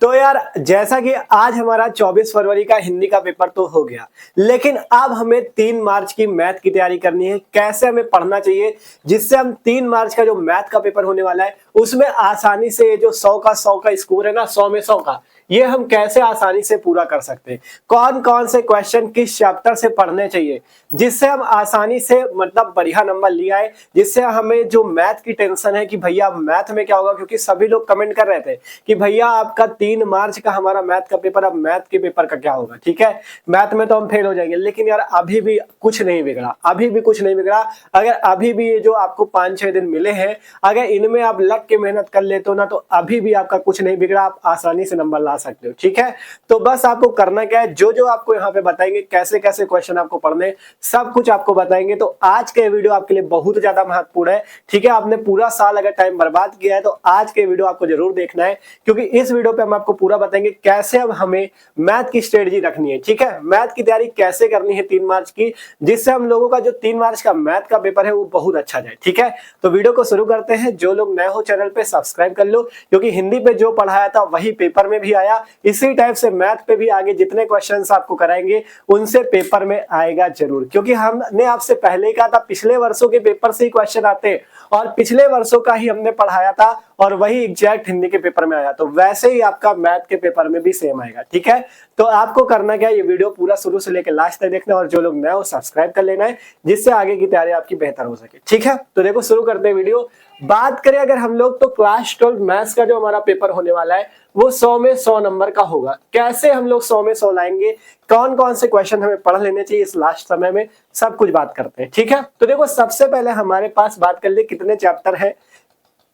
तो यार जैसा कि आज हमारा 24 फरवरी का हिंदी का पेपर तो हो गया, लेकिन अब हमें 3 मार्च की मैथ की तैयारी करनी है। कैसे हमें पढ़ना चाहिए जिससे हम 3 मार्च का जो मैथ का पेपर होने वाला है उसमें आसानी से ये जो 100 का स्कोर है ना, 100 में 100 का, ये हम कैसे आसानी से पूरा कर सकते हैं। कौन कौन से क्वेश्चन किस चैप्टर से पढ़ने चाहिए जिससे हम आसानी से मतलब बढ़िया नंबर ले आए, जिससे हमें जो मैथ की टेंशन है कि भैया मैथ में क्या होगा, क्योंकि सभी लोग कमेंट कर रहे थे कि भैया आपका 3 मार्च का हमारा मैथ का पेपर, अब मैथ के पेपर का क्या होगा। ठीक है, मैथ में तो हम फेल हो जाएंगे, लेकिन यार अभी भी कुछ नहीं बिगड़ा, अभी भी कुछ नहीं बिगड़ा। अगर अभी भी ये जो आपको 5-6 दिन मिले हैं, अगर इनमें आप लग के मेहनत कर लेते हो ना, तो अभी भी आपका कुछ नहीं बिगड़ा, आप आसानी से नंबर ला सकते हो। ठीक है, तो बस आपको करना क्या है, जो जो आपको यहाँ पे बताएंगे कैसे कैसे क्वेश्चन आपको पढ़ने, सब कुछ आपको बताएंगे। तो आज के वीडियो आपके लिए बहुत ज्यादा महत्वपूर्ण है। ठीक है, आपने पूरा साल अगर टाइम बर्बाद किया है तो आज के वीडियो आपको जरूर देखना है, क्योंकि इस वीडियो पे हम आपको पूरा बताएंगे कैसे अब हमें मैथ की स्ट्रेटजी रखनी है। ठीक है, मैथ की तैयारी कैसे करनी है 3 मार्च की, जिससे हम लोगों का जो 3 मार्च का मैथ का पेपर है वो बहुत अच्छा जाए। ठीक है, तो वीडियो को शुरू करते हैं। जो लोग नए हो चैनल पे सब्सक्राइब कर लो, क्योंकि हिंदी पे जो पढ़ाया था वही पेपर में भी आया, इसी टाइप से मैथ पे भी आगे जितने क्वेश्चंस आपको कराएंगे उनसे पेपर में आएगा जरूर, क्योंकि हमने आपसे पहले ही कहा था पिछले वर्षों के पेपर से ही क्वेश्चन आते हैं और पिछले वर्षों का ही हमने पढ़ाया था और वही एग्जैक्ट हिंदी के पेपर में आया, तो वैसे ही आपका मैथ के पेपर में भी सेम आएगा। ठीक है, तो आपको करना क्या है, ये वीडियो पूरा शुरू से लेकर लास्ट तक देखना, और जो लोग नए हो सब्सक्राइब कर लेना है, जिससे आगे की तैयारी आपकी बेहतर हो सके। ठीक है, तो देखो शुरू करते हैं वीडियो। बात करें अगर हम लोग, तो क्लास 12 मैथ्स का जो हमारा पेपर होने वाला है वो 100 में 100 नंबर का होगा। कैसे हम लोग 100 में 100 लाएंगे, कौन कौन से क्वेश्चन हमें पढ़ लेने चाहिए इस लास्ट समय में, सब कुछ बात करते हैं। ठीक है, तो देखो सबसे पहले हमारे पास बात कर ले कितने चैप्टर है,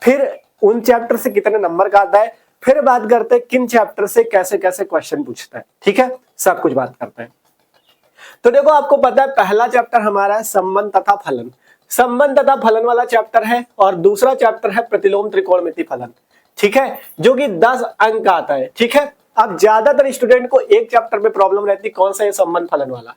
फिर उन चैप्टर से कितने नंबर का आता है, फिर बात करते हैं किन चैप्टर से कैसे कैसे क्वेश्चन पूछता है। ठीक है, सब कुछ बात करते हैं। तो देखो आपको पता है पहला चैप्टर हमारा है संबंध तथा फलन, संबंध तथा फलन वाला चैप्टर है, और दूसरा चैप्टर है प्रतिलोम त्रिकोणमिति फलन। ठीक है, जो कि 10 अंक का आता है। ठीक है, अब ज्यादातर स्टूडेंट को एक चैप्टर में प्रॉब्लम रहती है, कौन सा है, संबंध फलन वाला,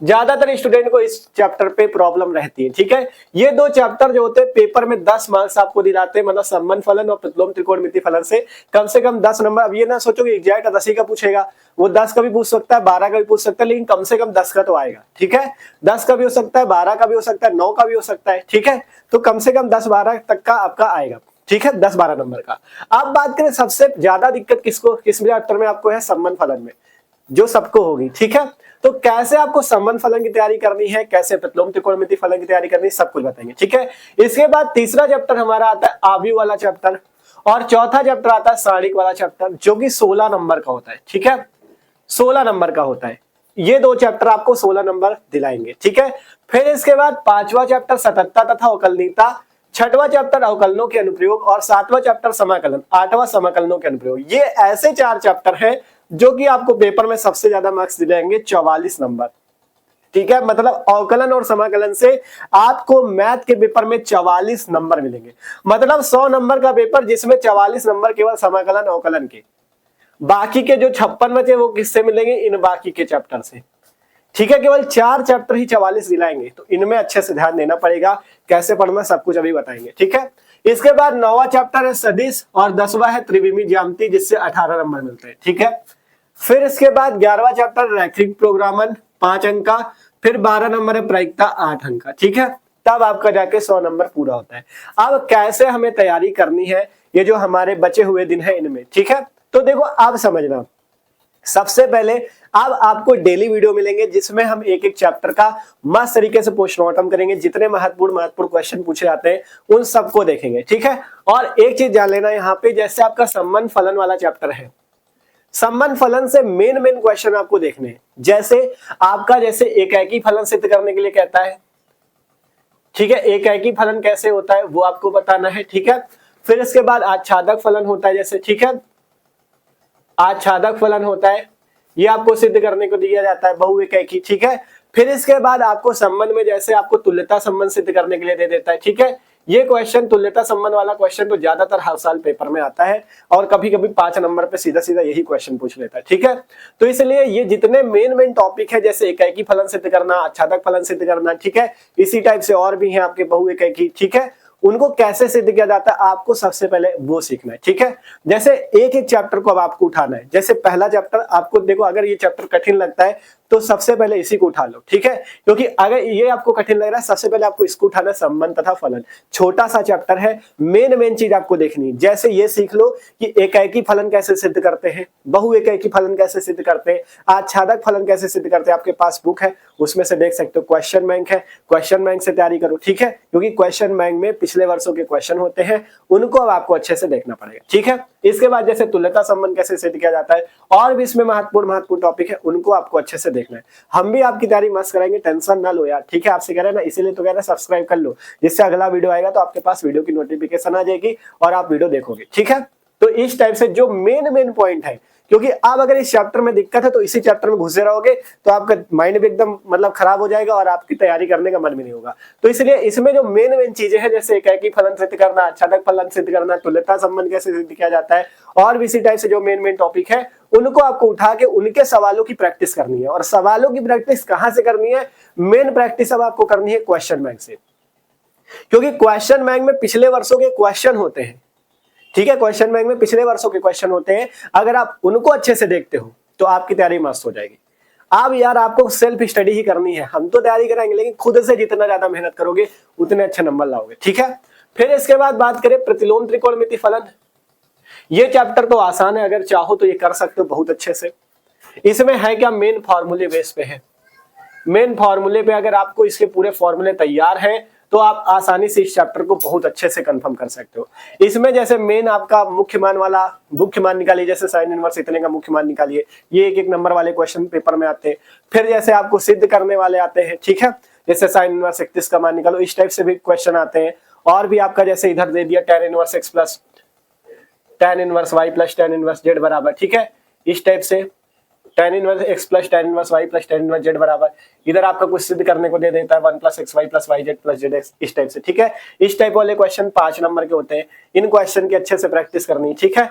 ज्यादातर स्टूडेंट को इस चैप्टर पे प्रॉब्लम रहती है। ठीक है, ये दो चैप्टर जो होते हैं पेपर में 10 मार्क्स आपको दिलाते हैं, मतलब संबंध फलन और प्रतिलोम त्रिकोणमिति फलन से कम 10 नंबर। अब ये ना सोचो कि एग्जैक्ट 10 ही का पूछेगा, वो 10 का भी पूछ सकता है, 12 का भी पूछ सकता है, लेकिन कम से कम 10 का तो आएगा। ठीक है, 10 का भी हो सकता है, 12 का भी हो सकता है, 9 का भी हो सकता है। ठीक है, तो कम से कम 10-12 तक का आपका आएगा। ठीक है, 10-12 नंबर का। अब बात करें सबसे ज्यादा दिक्कत किसको, किस चैप्टर में आपको है, संबंध फलन में, जो सबको होगी। ठीक है, तो कैसे आपको संबंध फलन की तैयारी करनी है, कैसे प्रतिलोम त्रिकोणमिति फलन की तैयारी करनी है, सब कुछ बताएंगे। ठीक है, इसके बाद तीसरा चैप्टर हमारा आता है आव्यूह वाला चैप्टर, और चौथा चैप्टर आता है सारणिक वाला चैप्टर, जो कि 16 नंबर का होता है। ठीक है, 16 नंबर का होता है। ये दो चैप्टर आपको 16 नंबर दिलाएंगे। ठीक है, फिर इसके बाद पांचवा चैप्टर सततता तथा अवकलनीयता, छठवां चैप्टर अवकलनों के अनुप्रयोग, और सातवां चैप्टर समाकलन, आठवां समाकलनों के अनुप्रयोग। ये ऐसे 4 चैप्टर हैं जो कि आपको पेपर में सबसे ज्यादा मार्क्स दिलाएंगे, 44 नंबर। ठीक है, मतलब अवकलन और समाकलन से आपको मैथ के पेपर में 44 नंबर मिलेंगे, मतलब 100 नंबर का पेपर जिसमें 44 नंबर केवल समाकलन अवकलन के, बाकी के जो 56 बचे वो किससे मिलेंगे, इन बाकी के चैप्टर से। ठीक है, केवल 4 चैप्टर ही 44 दिलाएंगे, तो इनमें अच्छे से ध्यान देना पड़ेगा, कैसे पढ़ना सब कुछ अभी बताएंगे। ठीक है, इसके बाद 9वां चैप्टर है सदिश, और 10वां है त्रिविमीय ज्यामिति, जिससे 18 नंबर मिलते हैं। ठीक है, फिर इसके बाद 11वां चैप्टर रैखिक प्रोग्रामन, 5 अंक का, फिर 12 नंबर है प्रायिकता, 8 अंक का। ठीक है, तब आपका जाके 100 नंबर पूरा होता है। अब कैसे हमें तैयारी करनी है ये जो हमारे बचे हुए दिन है इनमें। ठीक है, तो देखो आप समझना, सबसे पहले अब आपको डेली वीडियो मिलेंगे जिसमें हम एक एक चैप्टर का मस्त तरीके से पोस्टमार्टम करेंगे, जितने महत्वपूर्ण क्वेश्चन पूछे जाते हैं उन सबको देखेंगे। ठीक है, और एक चीज जान लेना यहाँ पे, जैसे आपका संबंध फलन वाला चैप्टर है, संबंध फलन से मेन क्वेश्चन आपको देखने हैं। जैसे आपका जैसे एकाकी फलन सिद्ध करने के लिए कहता है। ठीक है, एकाकी फलन कैसे होता है वो आपको बताना है। ठीक है, फिर इसके बाद आच्छादक फलन होता है जैसे, ठीक है, आच्छादक फलन होता है, ये आपको सिद्ध करने को दिया जाता है, बहुएकाकी। ठीक है, फिर इसके बाद आपको संबंध में जैसे आपको तुल्यता संबंध सिद्ध करने के लिए दे देता है। ठीक है, ये क्वेश्चन तुल्यता संबंध वाला क्वेश्चन तो ज्यादातर हर साल पेपर में आता है, और कभी कभी 5 नंबर पे सीधा सीधा यही क्वेश्चन पूछ लेता है। ठीक है, तो इसलिए ये जितने मेन टॉपिक है, जैसे एकाकी फलन सिद्ध करना, आच्छादक फलन सिद्ध करना, ठीक है, इसी टाइप से और भी है आपके बहुएकाकी। ठीक है, उनको कैसे सिद्ध किया जाता है आपको सबसे पहले वो सीखना है, ठीक है। जैसे एक एक चैप्टर को अब आपको उठाना है। जैसे पहला चैप्टर आपको देखो, अगर ये चैप्टर कठिन लगता है तो सबसे पहले इसी को उठा लो, ठीक है। क्योंकि अगर ये आपको कठिन लग रहा है, सबसे पहले आपको इसको उठाना, संबंध तथा फलन। छोटा सा चैप्टर है, मेन चीज आपको देखनी है। जैसे ये सीख लो कि एकाएकी फलन कैसे सिद्ध करते हैं, बहु एकाएकी फलन कैसे सिद्ध करते हैं, आच्छादक फलन कैसे सिद्ध करते हैं। आपके पास बुक है, उसमें से देख सकते हो। क्वेश्चन बैंक है, क्वेश्चन बैंक से तैयारी करो, ठीक है। क्योंकि क्वेश्चन बैंक में पिछले वर्षों के क्वेश्चन होते हैं, उनको अब आपको अच्छे से देखना पड़ेगा, ठीक है। इसके बाद जैसे तुल्यता संबंध कैसे सिद्ध किया जाता है, और भी इसमें महत्वपूर्ण टॉपिक है, उनको आपको अच्छे से देखना है। हम भी आपकी तैयारी मस्त कराएंगे, टेंशन ना लो यार, ठीक है। आपसे कह रहे हैं ना, इसीलिए तो कह रहे हैं सब्सक्राइब कर लो, जिससे अगला वीडियो आएगा तो आपके पास वीडियो की नोटिफिकेशन आ जाएगी और आप वीडियो देखोगे, ठीक है। तो इस टाइप से जो मेन पॉइंट है, क्योंकि आप अगर इस चैप्टर में दिक्कत है तो इसी चैप्टर में घुसे रहोगे तो आपका माइंड भी एकदम मतलब खराब हो जाएगा और आपकी तैयारी करने का मन भी नहीं होगा। तो इसलिए इसमें जो मेन चीजें हैं, जैसे एकाएकी फलन सिद्ध करना, आच्छादक फलन सिद्ध करना, तुल्यता संबंध कैसे सिद्ध किया जाता है, और भी इसी टाइप से जो मेन टॉपिक है, उनको आपको उठा के उनके सवालों की प्रैक्टिस करनी है। और सवालों की प्रैक्टिस कहां से करनी है? मेन प्रैक्टिस अब आपको करनी है क्वेश्चन बैंक से, क्योंकि क्वेश्चन बैंक में पिछले वर्षों के क्वेश्चन होते हैं, ठीक है। क्वेश्चन बैंक में पिछले वर्षों के क्वेश्चन होते हैं, अगर आप उनको अच्छे से देखते हो तो आपकी तैयारी मस्त हो जाएगी। अब यार आपको सेल्फ स्टडी ही करनी है, हम तो तैयारी कराएंगे, लेकिन खुद से जितना ज्यादा मेहनत करोगे उतने अच्छे नंबर लाओगे, ठीक है। फिर इसके बाद बात करें प्रतिलोम त्रिकोणमिति फलन। ये चैप्टर तो आसान है, अगर चाहो तो ये कर सकते हो बहुत अच्छे से। इसमें है क्या, मेन फॉर्मूले बेस पे है। मेन फॉर्मूले पे अगर आपको इसके पूरे फॉर्मूले तैयार हैं तो आप आसानी से इस चैप्टर को बहुत अच्छे से कंफर्म कर सकते हो। इसमें जैसे मेन आपका मुख्य मान निकालिए, जैसे साइन इनवर्स इतने का मुख्य मान निकालिए, ये एक नंबर वाले क्वेश्चन पेपर में आते हैं। फिर जैसे आपको सिद्ध करने वाले आते हैं, ठीक है, जैसे साइन इनवर्स 31 का मान निकालो, इस टाइप से भी क्वेश्चन आते हैं। और भी आपका जैसे इधर दे दिया tan inverse x plus tan inverse y plus tan inverse z बराबर, ठीक है, इस टाइप से tan inverse x plus tan inverse y plus tan inverse z बराबर। इधर आपका कुछ सिद्ध करने को दे देता है 1 plus xy plus yz plus zx, इस टाइप से, ठीक है। इस टाइप वाले क्वेश्चन 5 नंबर के होते हैं। इन क्वेश्चन की अच्छे से प्रैक्टिस करनी, ठीक है।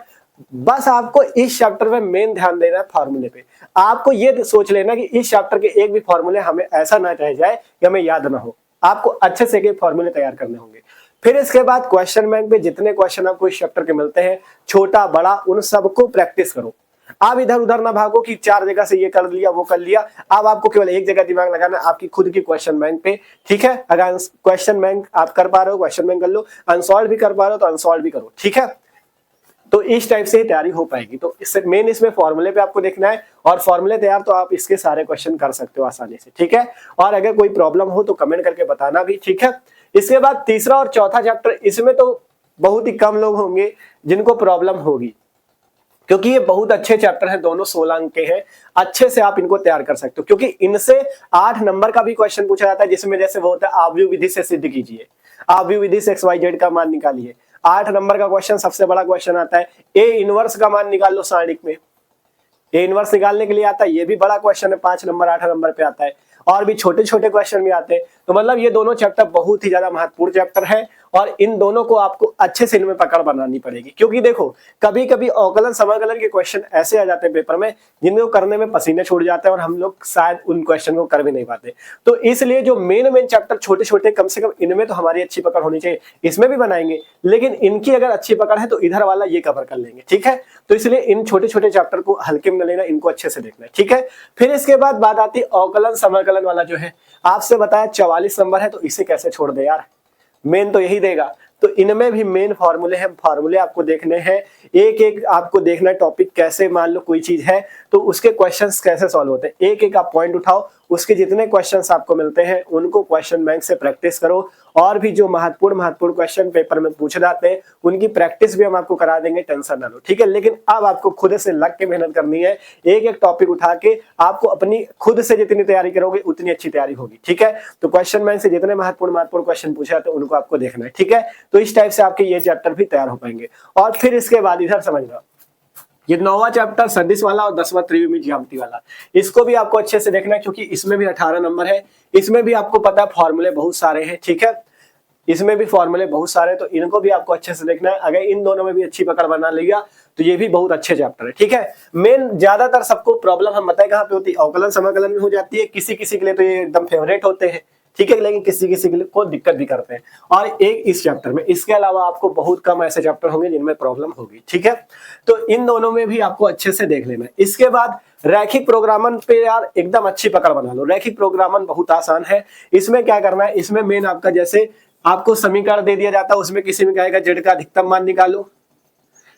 बस आपको इस चैप्टर में मेन ध्यान देना है फॉर्मूले पे। आपको ये सोच लेना कि इस चैप्टर के एक भी फॉर्मूले हमें ऐसा ना रह जाए कि हमें याद ना हो। आपको अच्छे से के फॉर्मूले तैयार करने होंगे। फिर इसके बाद क्वेश्चन बैंक में जितने क्वेश्चन आपको इस चैप्टर के मिलते हैं, छोटा बड़ा, उन सबको प्रैक्टिस करो। आप इधर उधर ना भागो कि 4 जगह से ये कर लिया वो कर लिया। अब आपको केवल एक जगह दिमाग लगाना, आपकी खुद की क्वेश्चन बैंक पे, ठीक है। अगर क्वेश्चन बैंक आप कर पा रहे हो, क्वेश्चन बैंक कर लो, अनसॉल्व भी कर पा रहे हो तो अनसॉल्व भी करो, ठीक है। तो इस टाइप से ही तैयारी हो पाएगी। तो इससे मेन इसमें फॉर्मूले पे आपको देखना है, और फॉर्मूले तैयार तो आप इसके सारे क्वेश्चन कर सकते हो आसानी से, ठीक है। और अगर कोई प्रॉब्लम हो तो कमेंट करके बताना भी, ठीक है। इसके बाद तीसरा और चौथा चैप्टर, इसमें तो बहुत ही कम लोग होंगे जिनको प्रॉब्लम होगी, क्योंकि ये बहुत अच्छे चैप्टर हैं, दोनों 16 अंक के हैं। अच्छे से आप इनको तैयार कर सकते हो, क्योंकि इनसे 8 नंबर का भी क्वेश्चन पूछा जाता है, जिसमें जैसे वो होता है आव्यूह विधि से सिद्ध कीजिए, आव्यूह विधि से XYZ का मान निकालिए। 8 नंबर का क्वेश्चन सबसे बड़ा क्वेश्चन आता है, ए इनवर्स का मान निकाल लो सारणिक में। ए इनवर्स निकालने के लिए आता है, ये भी बड़ा क्वेश्चन है, 5 नंबर 8 नंबर पे आता है। और भी छोटे छोटे क्वेश्चन भी आते हैं। तो मतलब ये दोनों चैप्टर बहुत ही ज्यादा महत्वपूर्ण चैप्टर है, और इन दोनों को आपको अच्छे से इनमें पकड़ बनानी पड़ेगी। क्योंकि देखो कभी कभी अवकलन समाकलन के क्वेश्चन ऐसे आ जाते हैं पेपर में, जिनको करने में पसीने छूट जाते हैं और हम लोग शायद उन क्वेश्चन को कर भी नहीं पाते। तो इसलिए जो मेन चैप्टर छोटे छोटे, कम से कम इनमें तो हमारी अच्छी पकड़ होनी चाहिए। इसमें भी बनाएंगे, लेकिन इनकी अगर अच्छी पकड़ है तो इधर वाला ये कवर कर लेंगे, ठीक है। तो इसलिए इन छोटे छोटे चैप्टर को हल्के में न लेना, इनको अच्छे से देखना है, ठीक है। फिर इसके बाद बात आती है अवकलन समाकलन वाला, जो है आपसे बताया 44 नंबर है, तो इसे कैसे छोड़ दे यार, मेन तो यही देगा। तो इनमें भी मेन फॉर्मूले हैं, फॉर्मूले आपको देखने हैं, एक एक आपको देखना है टॉपिक कैसे, मान लो कोई चीज है तो उसके क्वेश्चंस कैसे सॉल्व होते हैं, एक एक आप पॉइंट उठाओ, उसके जितने क्वेश्चंस आपको मिलते हैं उनको क्वेश्चन बैंक से प्रैक्टिस करो। और भी जो महत्वपूर्ण क्वेश्चन पेपर में पूछे जाते हैं उनकी प्रैक्टिस भी हम आपको करा देंगे, टेंशन ना लो, ठीक है। लेकिन अब आपको खुद से लग के मेहनत करनी है, एक एक टॉपिक उठा के आपको अपनी खुद से जितनी तैयारी करोगे उतनी अच्छी तैयारी होगी, ठीक है। तो क्वेश्चन बैंक से जितने महत्वपूर्ण क्वेश्चन पूछे जाते हैं उनको आपको देखना है, ठीक है। तो इस टाइप से आपके ये चैप्टर भी तैयार हो पाएंगे। और फिर इसके बाद इधर समझना, ये 9वां चैप्टर सदिश वाला और 10वां त्रिविमीय ज्यामिति वाला, इसको भी आपको अच्छे से देखना है, क्योंकि इसमें भी 18 नंबर है। इसमें भी आपको पता है फॉर्मूले बहुत सारे हैं, ठीक है। इसमें भी फॉर्मूले बहुत सारे, तो इनको भी आपको अच्छे से देखना है। अगर इन दोनों में भी अच्छी पकड़ बना लिया तो ये भी बहुत अच्छे चैप्टर है, ठीक है। मेन ज्यादातर सबको प्रॉब्लम हम बताए कहाँ पे होती है, अवकलन समाकलन में हो जाती है, किसी किसी के लिए तो ये एकदम फेवरेट होते हैं, ठीक है, लेकिन किसी किसी के लिए को दिक्कत भी करते हैं। और एक इस चैप्टर में, इसके अलावा आपको बहुत कम ऐसे चैप्टर होंगे जिनमें प्रॉब्लम होगी। ठीक है, तो इन दोनों में भी आपको अच्छे से देख लेना है। इसके बाद रैखिक प्रोग्रामन पे यार एकदम अच्छी पकड़ बना लो। रैखिक प्रोग्रामन बहुत आसान है। इसमें क्या करना है, इसमें मेन आपका जैसे आपको समीकरण दे दिया जाता है, उसमें किसी में कहेगा जेड का अधिकतम मान निकालो,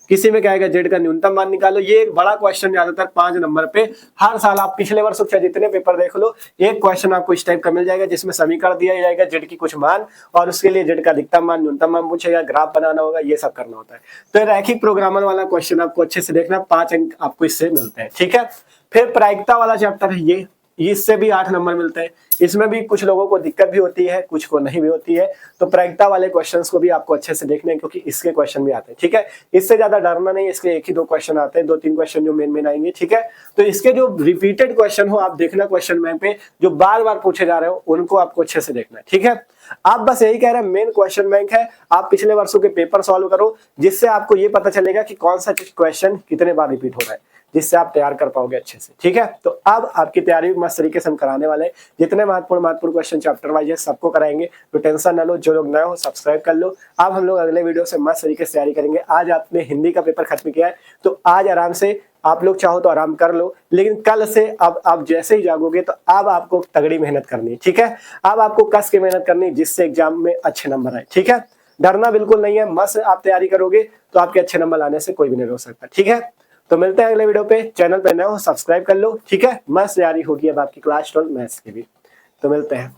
किसी में क्या आएगा जेड का न्यूनतम मान निकालो। ये एक बड़ा क्वेश्चन ज्यादातर 5 नंबर पे हर साल, आप पिछले वर्षों के जितने पेपर देख लो, एक क्वेश्चन आपको इस टाइप का मिल जाएगा जिसमें समीकरण दिया जाएगा जेड की कुछ मान, और उसके लिए जेड का अधिकतम मान न्यूनतम मान पूछेगा, ग्राफ बनाना होगा, ये सब करना होता है। तो रैखिक प्रोग्रामर वाला क्वेश्चन आपको अच्छे से देखना, 5 अंक आपको इससे मिलते हैं। ठीक है, फिर प्रायिकता वाला चैप्टर है ये, इससे भी 8 नंबर मिलते हैं। इसमें भी कुछ लोगों को दिक्कत भी होती है, कुछ को नहीं भी होती है। तो प्रायिकता वाले क्वेश्चंस को भी आपको अच्छे से देखने हैं, क्योंकि इसके क्वेश्चन भी आते हैं। ठीक है, इससे ज्यादा डरना नहीं, इसके एक ही 2 क्वेश्चन आते हैं, 2-3 क्वेश्चन जो मेन आएंगे। ठीक है, तो इसके जो रिपीटेड क्वेश्चन हो आप देखना क्वेश्चन बैंक पे, जो बार बार पूछे जा रहे हो उनको आपको अच्छे से देखना है। ठीक है, आप बस यही कह रहे हैं, मेन क्वेश्चन बैंक है, आप पिछले वर्षों के पेपर सॉल्व करो, जिससे आपको ये पता चलेगा कि कौन सा क्वेश्चन कितने बार रिपीट हो रहा है, जिससे आप तैयार कर पाओगे अच्छे से। ठीक है, तो अब आपकी तैयारी मस्त तरीके से हम कराने वाले हैं। जितने महत्वपूर्ण क्वेश्चन चैप्टर वाइज है सबको कराएंगे, तो टेंशन ना लो। जो लोग नए हो सब्सक्राइब कर लो। अब हम लोग अगले वीडियो से मस्त तरीके से तैयारी करेंगे। आज आपने हिंदी का पेपर खत्म किया है, तो आज आराम से आप लोग चाहो तो आराम कर लो, लेकिन कल से अब आप जैसे ही जागोगे तो अब आपको तगड़ी मेहनत करनी है। ठीक है, अब आपको कस के मेहनत करनी है, जिससे एग्जाम में अच्छे नंबर आए। ठीक है, डरना बिल्कुल नहीं है, मस्त आप तैयारी करोगे तो आपके अच्छे नंबर लाने से कोई भी नहीं रोक सकता। ठीक है, तो मिलते हैं अगले वीडियो पे। चैनल पे नए हो सब्सक्राइब कर लो। ठीक है, मस्त तैयारी होगी अब आपकी क्लास 12 मैथ्स की भी। तो मिलते हैं।